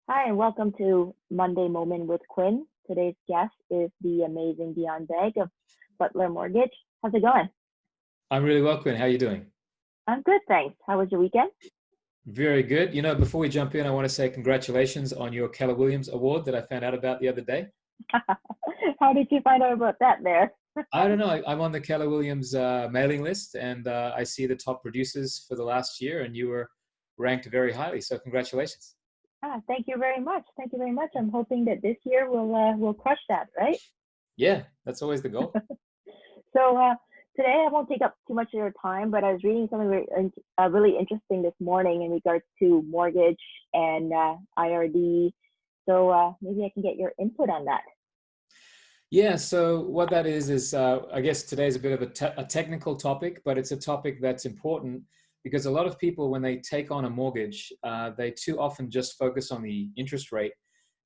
Hi, and welcome to Monday Moment with Quynh. Today's guest is the amazing Dion of Butler Mortgage. How's it going? I'm really well, Quinn. How are you doing? I'm good, thanks. How was your weekend? Very good. Before we jump in, I want to say congratulations on your Keller Williams Award that I found out about the other day. How did you find out about that there? I don't know. I'm on the Keller Williams mailing list, and I see the top producers for the last year, and you were ranked very highly. So congratulations. Thank you very much. Thank you very much. I'm hoping that this year we'll crush that, right? Yeah, that's always the goal. So today I won't take up too much of your time, but I was reading something really interesting this morning in regards to mortgage and IRD. So maybe I can get your input on that. Yeah, so what that is I guess today's a bit of a technical topic, but it's a topic that's important because a lot of people, when they take on a mortgage, they too often just focus on the interest rate,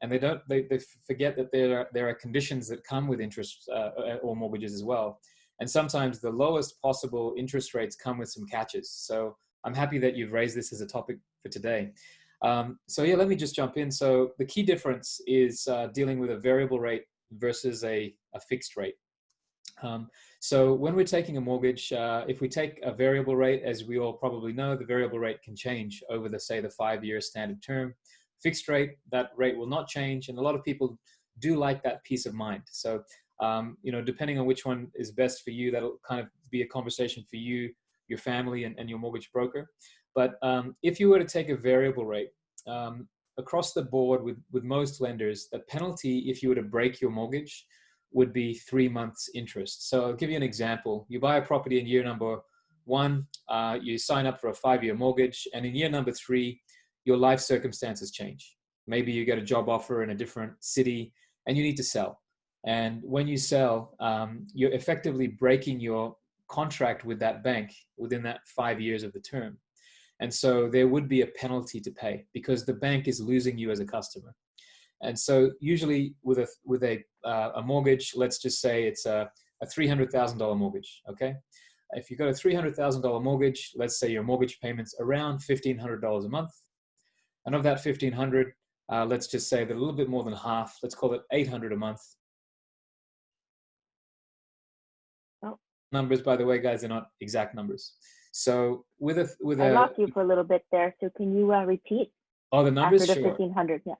and they forget that there are conditions that come with interest or mortgages as well. And sometimes the lowest possible interest rates come with some catches. So I'm happy that you've raised this as a topic for today. So yeah, let me just jump in. So the key difference is dealing with a variable rate versus a fixed rate. So when we're taking a mortgage, if we take a variable rate, as we all probably know, the variable rate can change over the 5-year standard term. Fixed rate, that rate will not change. And a lot of people do like that peace of mind. So, depending on which one is best for you, that'll kind of be a conversation for you, your family, and your mortgage broker. But if you were to take a variable rate, across the board with most lenders, the penalty if you were to break your mortgage would be 3 months interest. So I'll give you an example. You buy a property in year number 1, you sign up for a 5-year mortgage, and in year number 3, your life circumstances change. Maybe you get a job offer in a different city and you need to sell. And when you sell, you're effectively breaking your contract with that bank within that 5 years of the term. And so there would be a penalty to pay because the bank is losing you as a customer. And so usually with a mortgage, let's just say it's a $300,000 mortgage, okay? If you've got a $300,000 mortgage, let's say your mortgage payment's around $1,500 a month. And of that $1,500, let's just say that a little bit more than half, let's call it $800 a month. Oh. Numbers, by the way, guys, are not exact numbers. So I lost you for a little bit there. So can you repeat? Oh, the numbers? After the Sure. 1,500, yeah.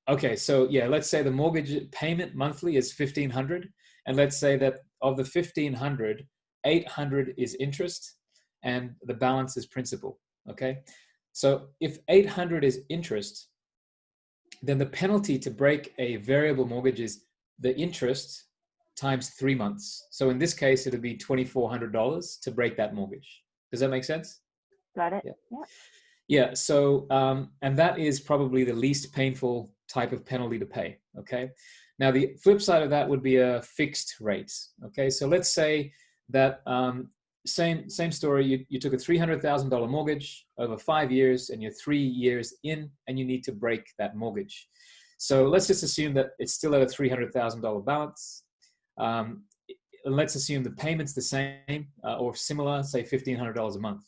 Okay, so yeah, let's say the mortgage payment monthly is $1,500, and let's say that of the $1,500, $800 is interest, and the balance is principal. Okay, so if $800 is interest, then the penalty to break a variable mortgage is the interest times 3 months. So in this case, it'll be $2,400 to break that mortgage. Does that make sense? Got it. Yeah. Yeah. Yeah. So, and that is probably the least painful type of penalty to pay. Okay. Now, the flip side of that would be a fixed rate. Okay. So let's say that same story. You took a $300,000 mortgage over 5 years, and you're 3 years in, and you need to break that mortgage. So let's just assume that it's still at a $300,000 balance. Let's assume the payment's the same or similar, say $1,500 a month.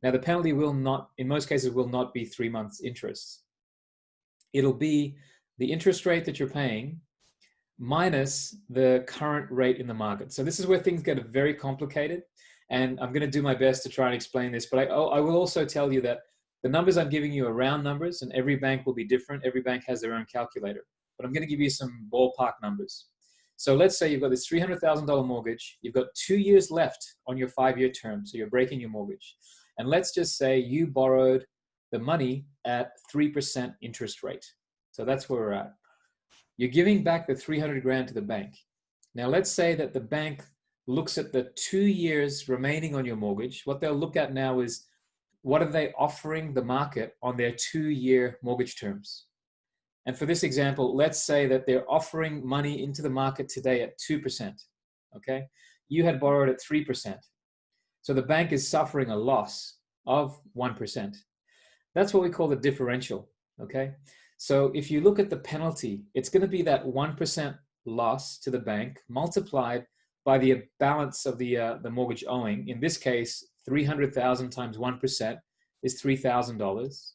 Now, the penalty will not, in most cases, will not be 3 months interest. It'll be the interest rate that you're paying minus the current rate in the market. So this is where things get very complicated. And I'm going to do my best to try and explain this. But I will also tell you that the numbers I'm giving you are round numbers, and every bank will be different. Every bank has their own calculator. But I'm going to give you some ballpark numbers. So let's say you've got this $300,000 mortgage. You've got 2 years left on your 5-year term. So you're breaking your mortgage. And let's just say you borrowed the money at 3% interest rate. So that's where we're at. You're giving back the 300 grand to the bank. Now let's say that the bank looks at the 2 years remaining on your mortgage. What they'll look at now is what are they offering the market on their 2-year mortgage terms. And for this example, let's say that they're offering money into the market today at 2%, okay? You had borrowed at 3%. So the bank is suffering a loss of 1%. That's what we call the differential, okay? So if you look at the penalty, it's going to be that 1% loss to the bank multiplied by the balance of the mortgage owing. In this case, $300,000 times 1% is $3,000.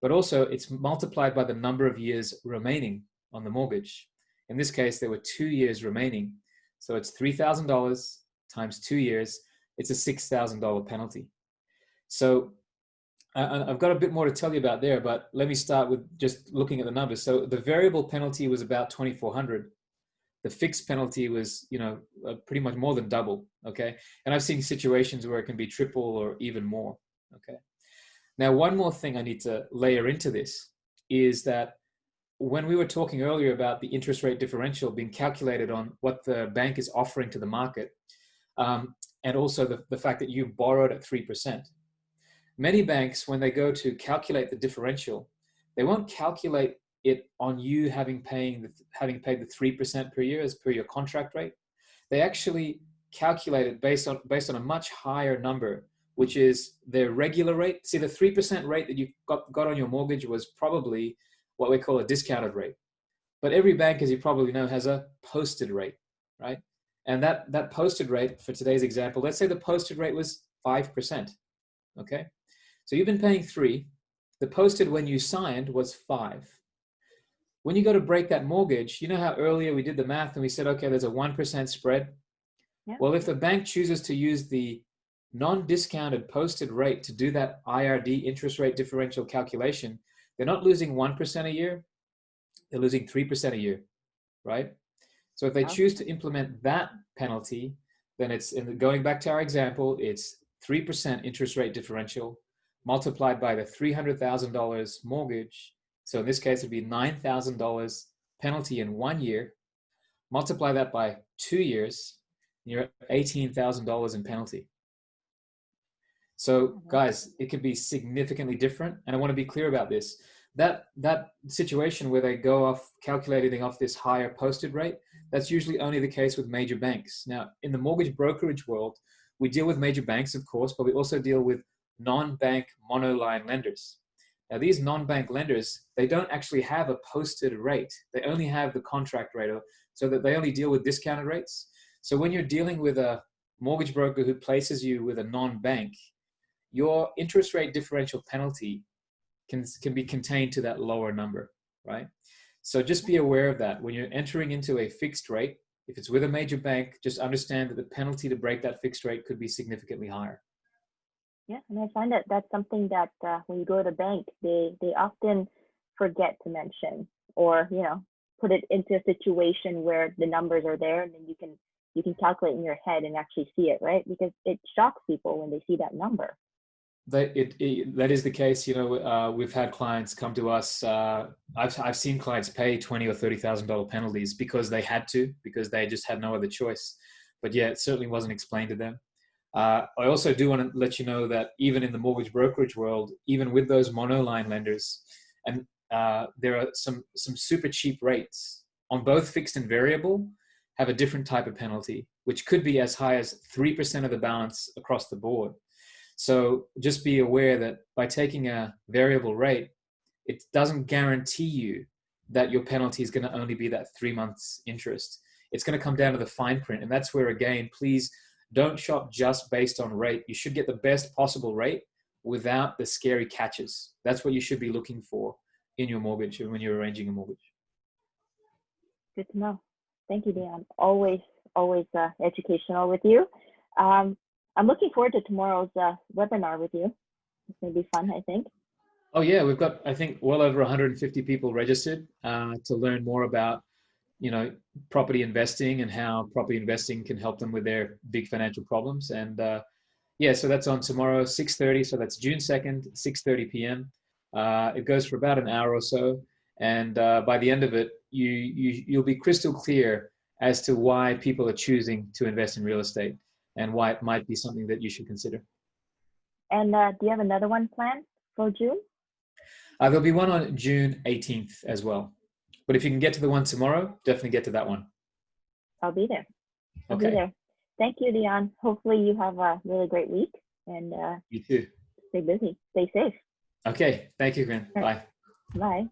but also it's multiplied by the number of years remaining on the mortgage. In this case, there were 2 years remaining. So it's $3,000 times 2 years. It's a $6,000 penalty. So I've got a bit more to tell you about there, but let me start with just looking at the numbers. So the variable penalty was about $2,400. The fixed penalty was, pretty much more than double. Okay. And I've seen situations where it can be triple or even more. Okay. Now, one more thing I need to layer into this is that when we were talking earlier about the interest rate differential being calculated on what the bank is offering to the market, and also the fact that you borrowed at 3%. Many banks, when they go to calculate the differential, they won't calculate it on you having paid the 3% per year as per your contract rate. They actually calculate it based on a much higher number, which is their regular rate. See, the 3% rate that you got on your mortgage was probably what we call a discounted rate. But every bank, as you probably know, has a posted rate, right? And that posted rate, for today's example, let's say the posted rate was 5%, okay? So you've been paying 3. The posted when you signed was 5. When you go to break that mortgage, you know how earlier we did the math and we said, okay, there's a 1% spread? Yeah. Well, if the bank chooses to use the non-discounted posted rate to do that IRD, interest rate differential calculation, they're not losing 1% a year, they're losing 3% a year, right? So if they choose to implement that penalty, then it's, going back to our example, it's 3% interest rate differential multiplied by the $300,000 mortgage. So in this case, it'd be $9,000 penalty in 1 year. Multiply that by 2 years, and you're at $18,000 in penalty. So guys, it could be significantly different. And I want to be clear about this. That situation where they go off calculating off this higher posted rate, that's usually only the case with major banks. Now, in the mortgage brokerage world, we deal with major banks, of course, but we also deal with non-bank monoline lenders. Now, these non-bank lenders, they don't actually have a posted rate. They only have the contract rate, so that they only deal with discounted rates. So when you're dealing with a mortgage broker who places you with a non-bank, your interest rate differential penalty can be contained to that lower number, right? So just be aware of that. When you're entering into a fixed rate, if it's with a major bank, just understand that the penalty to break that fixed rate could be significantly higher. Yeah, and I find that that's something that when you go to the bank, they often forget to mention, or put it into a situation where the numbers are there, and then you can calculate in your head and actually see it, right? Because it shocks people when they see that number. That is the case. We've had clients come to us. I've seen clients pay $20,000 or $30,000 penalties because they had to, because they just had no other choice. But yeah, it certainly wasn't explained to them. I also do want to let you know that even in the mortgage brokerage world, even with those monoline lenders, and there are some super cheap rates on both fixed and variable, have a different type of penalty, which could be as high as 3% of the balance across the board. So just be aware that by taking a variable rate, it doesn't guarantee you that your penalty is going to only be that 3 months interest. It's going to come down to the fine print. And that's where, again, please don't shop just based on rate. You should get the best possible rate without the scary catches. That's what you should be looking for in your mortgage or when you're arranging a mortgage. Good to know. Thank you, Dion. Always educational with you. I'm looking forward to tomorrow's webinar with you. It's going to be fun, I think. Oh yeah, we've got, I think, well over 150 people registered to learn more about, property investing and how property investing can help them with their big financial problems. And yeah, so that's on tomorrow, 6:30. So that's June 2nd, 6:30 p.m. It goes for about an hour or so. And by the end of it, you'll be crystal clear as to why people are choosing to invest in real estate and why it might be something that you should consider. And do you have another one planned for June? There'll be one on June 18th as well. But if you can get to the one tomorrow, definitely get to that one. I'll be there. I'll Okay. be there. Thank you, Dion. Hopefully you have a really great week, and you too. stay busy. Stay safe. Okay. Thank you, Quynh. Bye. Bye.